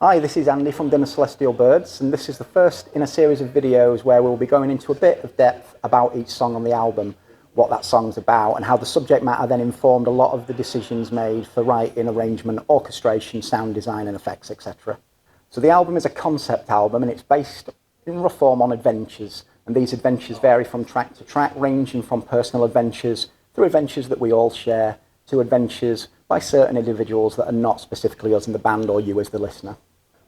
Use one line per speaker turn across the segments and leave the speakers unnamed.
Hi, this is Andy from Dinner Celestial Birds, and this is the first in a series of videos where we'll be going into a bit of depth about each song on the album, what that song's about, and how the subject matter then informed a lot of the decisions made for writing, arrangement, orchestration, sound design and effects, etc. So the album is a concept album, and it's based in rough form on adventures, and these adventures vary from track to track, ranging from personal adventures through adventures that we all share to adventures by certain individuals that are not specifically us in the band or you as the listener.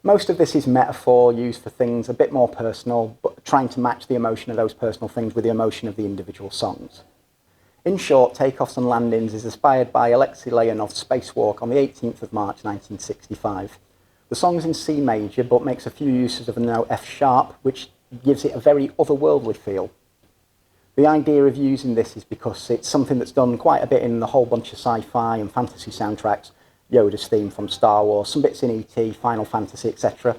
Most of this is metaphor used for things a bit more personal, but trying to match the emotion of those personal things with the emotion of the individual songs. In short, Takeoffs and Landings is inspired by Alexei Leonov's Spacewalk on the 18th of March 1965. The song's in C major, but makes a few uses of the note F sharp, which gives it a very otherworldly feel. The idea of using this is because it's something that's done quite a bit in a whole bunch of sci-fi and fantasy soundtracks. Yoda's theme from Star Wars, some bits in E.T., Final Fantasy, etc.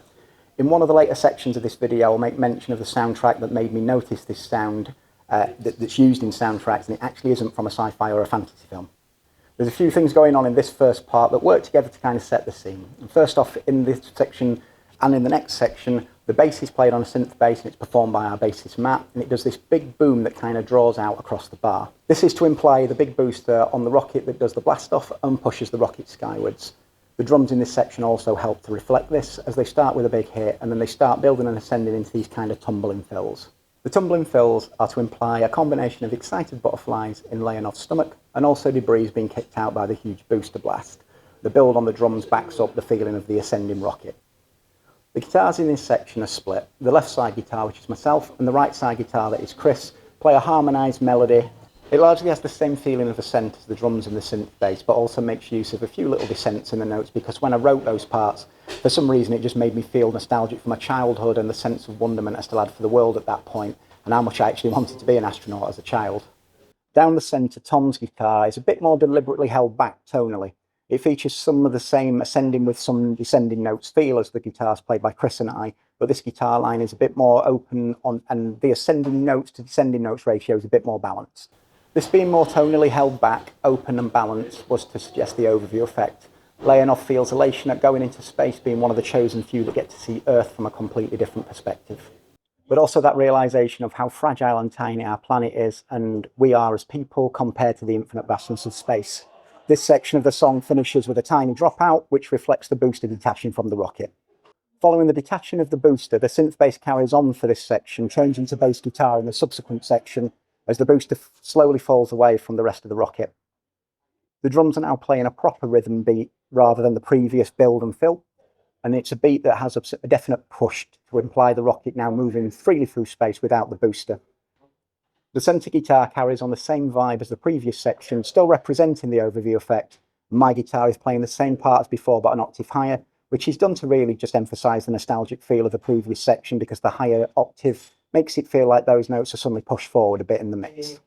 In one of the later sections of this video, I'll make mention of the soundtrack that made me notice this sound that's used in soundtracks, and it actually isn't from a sci-fi or a fantasy film. There's a few things going on in this first part that work together to kind of set the scene. And first off, in this section and in the next section, the bass is played on a synth bass and it's performed by our bassist Matt, and it does this big boom that kind of draws out across the bar. This is to imply the big booster on the rocket that does the blast off and pushes the rocket skywards. The drums in this section also help to reflect this, as they start with a big hit and then they start building and ascending into these kind of tumbling fills. The tumbling fills are to imply a combination of excited butterflies in Leonov's stomach and also debris being kicked out by the huge booster blast. The build on the drums backs up the feeling of the ascending rocket. The guitars in this section are split. The left side guitar, which is myself, and the right side guitar, that is Chris, play a harmonised melody. It largely has the same feeling of ascent as the drums and the synth bass, but also makes use of a few little descents in the notes, because when I wrote those parts, for some reason it just made me feel nostalgic for my childhood and the sense of wonderment I still had for the world at that point, and how much I actually wanted to be an astronaut as a child. Down the centre, Tom's guitar is a bit more deliberately held back tonally. It features some of the same ascending with some descending notes feel as the guitars played by Chris and I, but this guitar line is a bit more open on, and the ascending notes to descending notes ratio is a bit more balanced. This being more tonally held back, open and balanced was to suggest the overview effect. Leonov feels elation at going into space, being one of the chosen few that get to see Earth from a completely different perspective. But also that realisation of how fragile and tiny our planet is, and we are as people compared to the infinite vastness of space. This section of the song finishes with a tiny dropout, which reflects the booster detaching from the rocket. Following the detaching of the booster, the synth bass carries on for this section, changing to bass guitar in the subsequent section as the booster slowly falls away from the rest of the rocket. The drums are now playing a proper rhythm beat rather than the previous build and fill, and it's a beat that has a definite push to imply the rocket now moving freely through space without the booster. The centre guitar carries on the same vibe as the previous section, still representing the overview effect. My guitar is playing the same part as before, but an octave higher, which is done to really just emphasise the nostalgic feel of the previous section, because the higher octave makes it feel like those notes are suddenly pushed forward a bit in the mix.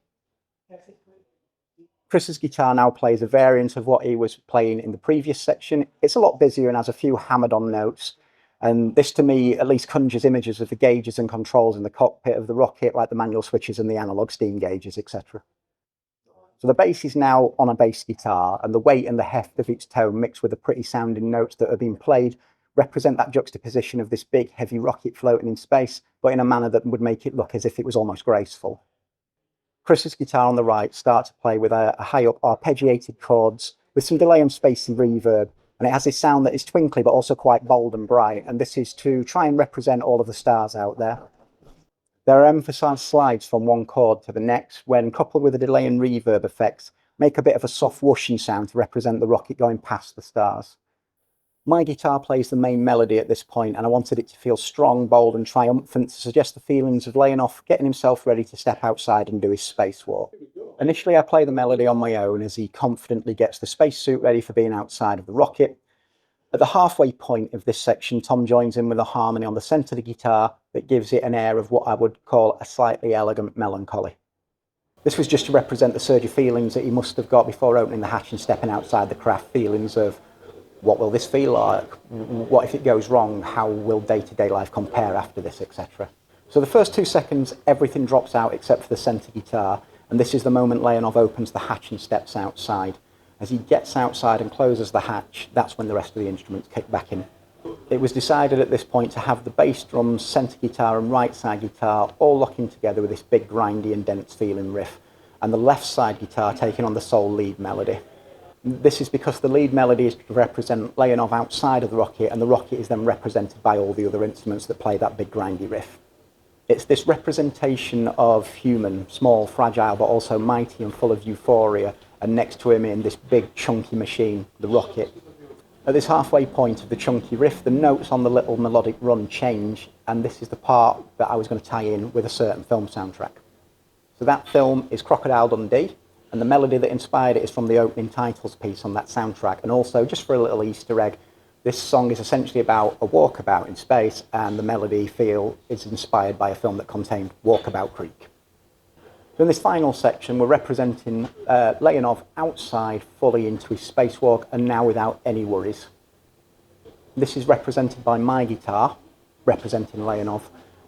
Chris's guitar now plays a variant of what he was playing in the previous section. It's a lot busier and has a few hammered on notes. And this, to me, at least conjures images of the gauges and controls in the cockpit of the rocket, like the manual switches and the analog steam gauges, etc. So the bass is now on a bass guitar, and the weight and the heft of its tone mixed with the pretty sounding notes that are being played represent that juxtaposition of this big, heavy rocket floating in space, but in a manner that would make it look as if it was almost graceful. Chris's guitar on the right starts to play with a high-up arpeggiated chords with some delay and space and reverb. And it has this sound that is twinkly, but also quite bold and bright. And this is to try and represent all of the stars out there. There are emphasised slides from one chord to the next, when coupled with the delay and reverb effects, make a bit of a soft whooshing sound to represent the rocket going past the stars. My guitar plays the main melody at this point, and I wanted it to feel strong, bold and triumphant to suggest the feelings of Leonov getting himself ready to step outside and do his spacewalk. Initially, I play the melody on my own as he confidently gets the spacesuit ready for being outside of the rocket. At the halfway point of this section, Tom joins in with a harmony on the centre of the guitar that gives it an air of what I would call a slightly elegant melancholy. This was just to represent the surge of feelings that he must have got before opening the hatch and stepping outside the craft. Feelings of, what will this feel like? What if it goes wrong? How will day-to-day life compare after this, etc. So the first 2 seconds, everything drops out except for the centre guitar, and this is the moment Leonov opens the hatch and steps outside. As he gets outside and closes the hatch, that's when the rest of the instruments kick back in. It was decided at this point to have the bass drums, centre guitar and right side guitar all locking together with this big grindy and dense feeling riff, and the left side guitar taking on the sole lead melody. This is because the lead melody is to represent Leonov outside of the rocket, and the rocket is then represented by all the other instruments that play that big grindy riff. It's this representation of human, small, fragile, but also mighty and full of euphoria, and next to him in this big chunky machine, the rocket. At this halfway point of the chunky riff, the notes on the little melodic run change, and this is the part that I was going to tie in with a certain film soundtrack. So that film is Crocodile Dundee, and the melody that inspired it is from the opening titles piece on that soundtrack. And also, just for a little Easter egg, this song is essentially about a walkabout in space, and the melody feel is inspired by a film that contained Walkabout Creek. So in this final section, we're representing Leonov outside fully into his spacewalk, and now without any worries. This is represented by my guitar, representing Leonov,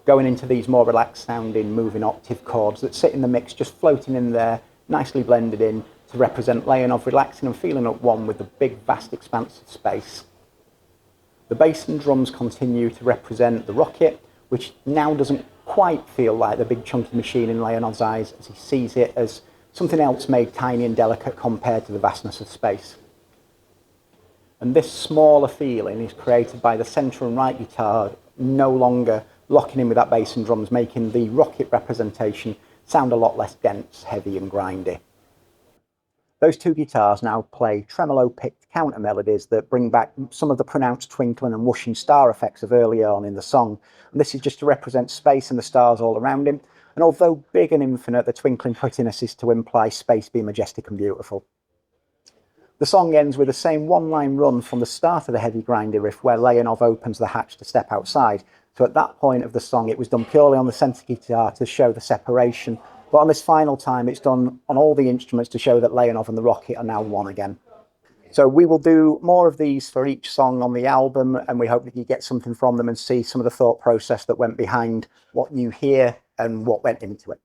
going into these more relaxed sounding moving octave chords that sit in the mix, just floating in there, nicely blended in to represent Leonov relaxing and feeling at one with the big vast expanse of space. The bass and drums continue to represent the rocket, which now doesn't quite feel like the big chunky machine in Leonov's eyes, as he sees it as something else made tiny and delicate compared to the vastness of space. And this smaller feeling is created by the centre and right guitar no longer locking in with that bass and drums, making the rocket representation sound a lot less dense, heavy and grindy. Those two guitars now play tremolo-picked counter melodies that bring back some of the pronounced twinkling and whooshing star effects of earlier on in the song. And this is just to represent space and the stars all around him. And although big and infinite, the twinkling prettiness is to imply space being majestic and beautiful. The song ends with the same one-line run from the start of the heavy grindy riff, where Leonov opens the hatch to step outside. So at that point of the song, it was done purely on the centre guitar to show the separation. But on this final time, it's done on all the instruments to show that Leonov and the rocket are now one again. So we will do more of these for each song on the album, and we hope that you get something from them and see some of the thought process that went behind what you hear and what went into it.